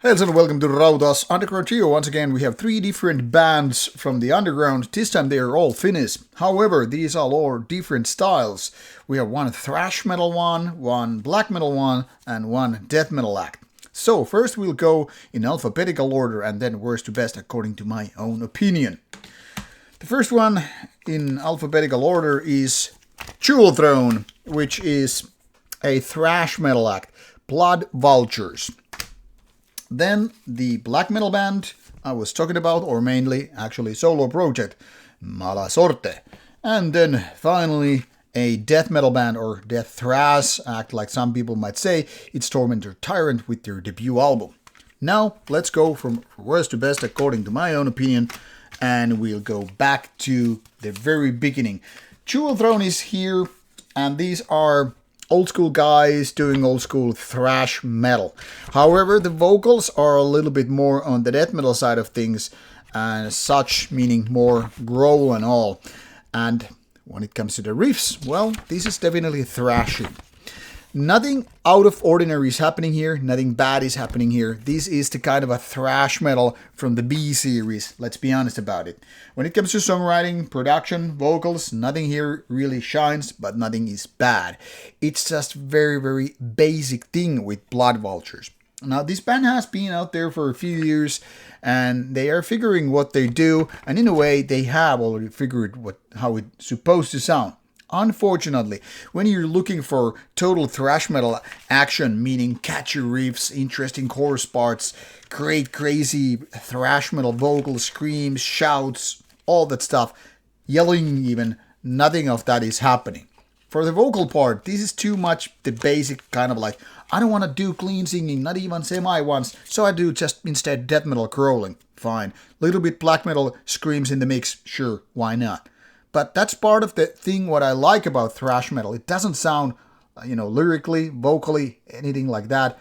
Hello and welcome to Rauta's Underground Trio. Once again, we have three different bands from the underground. This time they are all Finnish. However, these are all different styles. We have one thrash metal one black metal one, and one death metal act. So first we'll go in alphabetical order and then worst to best according to my own opinion. The first one in alphabetical order is Throne, which is a thrash metal act, Blood Vultures. Then the black metal band I was talking about, or mainly actually solo project, Malasorte. And then finally a death metal band, or death thrash act like some people might say, it's Tormentor Tyrant with their debut album. Now let's go from worst to best according to my own opinion, and we'll go back to the very beginning. Throne is here, and these are old school guys doing old school thrash metal. However, the vocals are a little bit more on the death metal side of things, and such, meaning more growl and all. And when it comes to the riffs, well, this is definitely thrashy. Nothing out of ordinary is happening here, nothing bad is happening here. This is the kind of a thrash metal from the B series, let's be honest about it. When it comes to songwriting, production, vocals, nothing here really shines, but nothing is bad. It's just very, very basic thing with Blood Vultures. Now, this band has been out there for a few years, and they are figuring what they do, and in a way, they have already figured how it's supposed to sound. Unfortunately, when you're looking for total thrash metal action, meaning catchy riffs, interesting chorus parts, great crazy thrash metal vocals, screams, shouts, all that stuff, yelling even, nothing of that is happening. For the vocal part, this is too much the basic kind of like, I don't want to do clean singing, not even semi ones, so I do just instead death metal growling. Fine. Little bit black metal screams in the mix, sure, why not? But that's part of the thing what I like about thrash metal. It doesn't sound, lyrically, vocally, anything like that,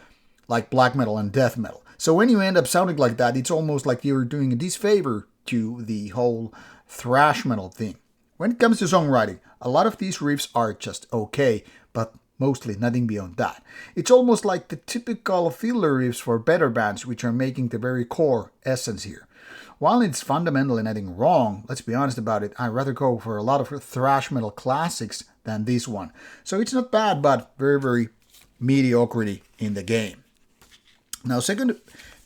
like black metal and death metal. So when you end up sounding like that, it's almost like you're doing a disfavor to the whole thrash metal thing. When it comes to songwriting, a lot of these riffs are just okay, but mostly nothing beyond that. It's almost like the typical filler riffs for better bands, which are making the very core essence here. While it's fundamentally nothing wrong, let's be honest about it, I'd rather go for a lot of thrash metal classics than this one. So it's not bad, but very, very mediocrity in the game. Now, second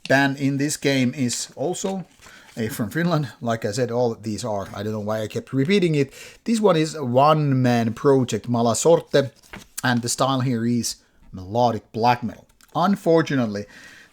band in this game is also from Finland. Like I said, all of these are, I don't know why I kept repeating it. This one is a one-man project, Malasorte, and the style here is melodic black metal. Unfortunately,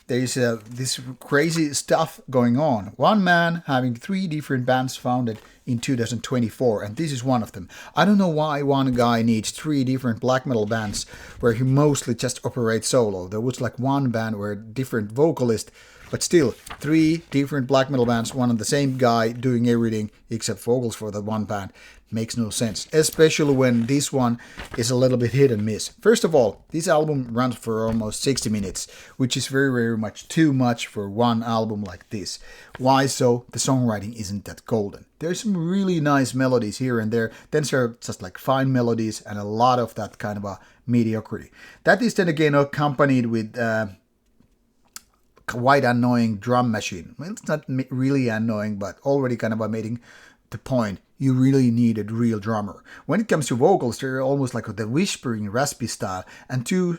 there's this crazy stuff going on. One man having three different bands founded in 2024, and this is one of them. I don't know why one guy needs three different black metal bands where he mostly just operates solo. There was like one band where different vocalist, but still three different black metal bands, one and the same guy doing everything except vocals for the one band. Makes no sense, especially when this one is a little bit hit and miss. First of all, this album runs for almost 60 minutes, which is very, very much too much for one album like this. Why so? The songwriting isn't that golden. There's some really nice melodies here and there, then there are just like fine melodies and a lot of that kind of a mediocrity. That is then again accompanied with quite annoying drum machine. Well, it's not really annoying, but already kind of making the point. You really need a real drummer. When it comes to vocals, they're almost like the whispering, raspy style, and too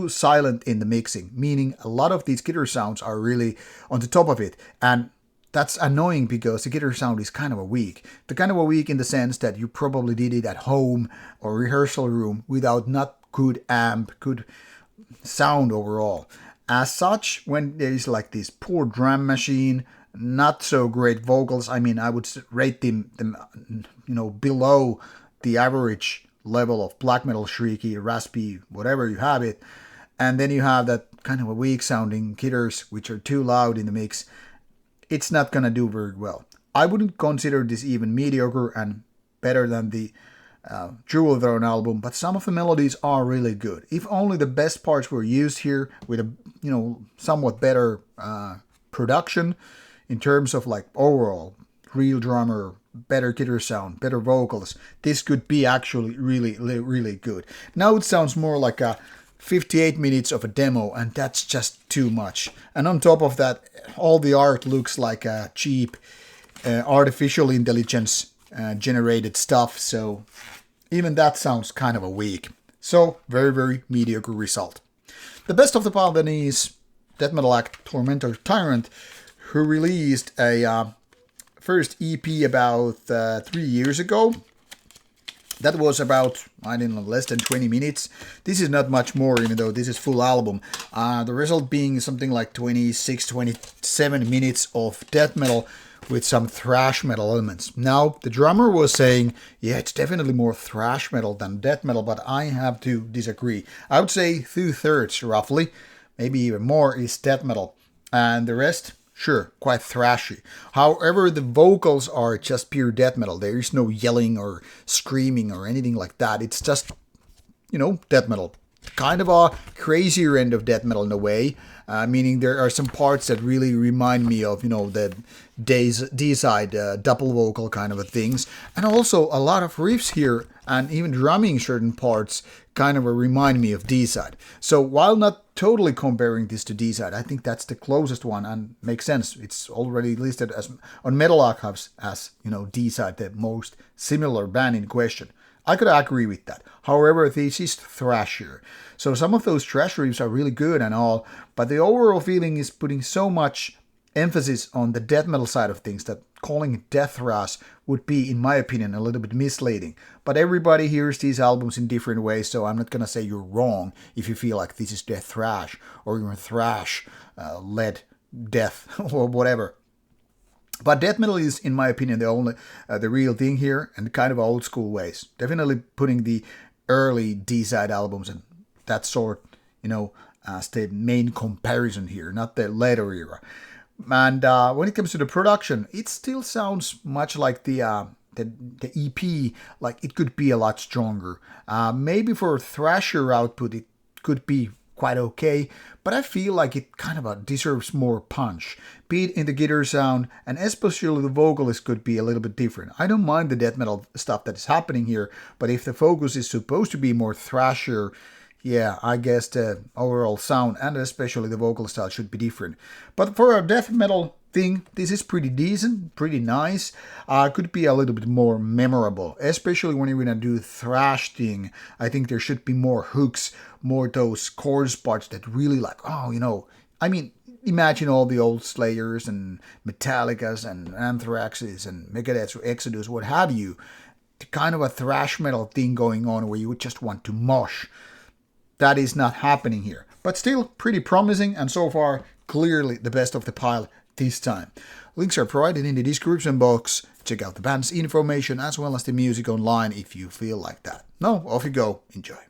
silent in the mixing, meaning a lot of these guitar sounds are really on the top of it, and that's annoying because the guitar sound is kind of weak. The kind of weak in the sense that you probably did it at home or rehearsal room without not good amp, good sound overall. As such, when there is like this poor drum machine, not so great vocals. I mean, I would rate them below the average level of black metal, shrieky, raspy, whatever you have it. And then you have that kind of a weak sounding guitars, which are too loud in the mix. It's not gonna do very well. I wouldn't consider this even mediocre and better than the Throne album, but some of the melodies are really good. If only the best parts were used here with a somewhat better production. In terms of like overall, real drummer, better guitar sound, better vocals, this could be actually really, really good. Now it sounds more like a 58 minutes of a demo, and that's just too much. And on top of that, all the art looks like a cheap artificial intelligence generated stuff, so even that sounds kind of a weak. So, very, very mediocre result. The best of the pile then is Death Metal act Tormentor Tyrant, who released a first EP about 3 years ago. That was about, I don't know, less than 20 minutes. This is not much more, even though this is full album. The result being something like 26, 27 minutes of death metal with some thrash metal elements. Now, the drummer was saying, yeah, it's definitely more thrash metal than death metal, but I have to disagree. I would say 2/3 roughly, maybe even more, is death metal. And the rest, sure, quite thrashy. However, the vocals are just pure death metal. There is no yelling or screaming or anything like that. It's just, death metal. Kind of a crazier end of death metal in a way, meaning there are some parts that really remind me of, the D-side double vocal kind of things. And also a lot of riffs here and even drumming certain parts kind of remind me of D-side. So while not totally comparing this to D-side, I think that's the closest one and makes sense. It's already listed as on Metal Archives as, D-side, the most similar band in question. I could agree with that. However, this is thrashier. So some of those thrash riffs are really good and all, but the overall feeling is putting so much emphasis on the death metal side of things that calling it death thrash would be, in my opinion, a little bit misleading. But everybody hears these albums in different ways, so I'm not going to say you're wrong if you feel like this is death thrash or you're thrash led death or whatever. But death metal is, in my opinion, the real thing here, and kind of old school ways. Definitely putting the early D-side albums and that sort, as the main comparison here, not the later era. And when it comes to the production, it still sounds much like the EP, like it could be a lot stronger. Maybe for thrasher output, it could be quite okay, but I feel like it kind of deserves more punch. Be it in the guitar sound, and especially the vocalist could be a little bit different. I don't mind the death metal stuff that is happening here, but if the focus is supposed to be more thrasher, yeah, I guess the overall sound and especially the vocal style should be different. But for a death metal thing, this is pretty decent, pretty nice. Could be a little bit more memorable, especially when you're gonna do thrash thing. I think there should be more hooks, more those chorus parts that really imagine all the old Slayers and Metallicas and Anthraxes and Megadeths or Exodus, what have you. Kind of a thrash metal thing going on where you would just want to mosh. That is not happening here, but still pretty promising, and so far clearly the best of the pile this time. Links are provided in the description box. Check out the band's information as well as the music online if you feel like that. Now off you go, enjoy.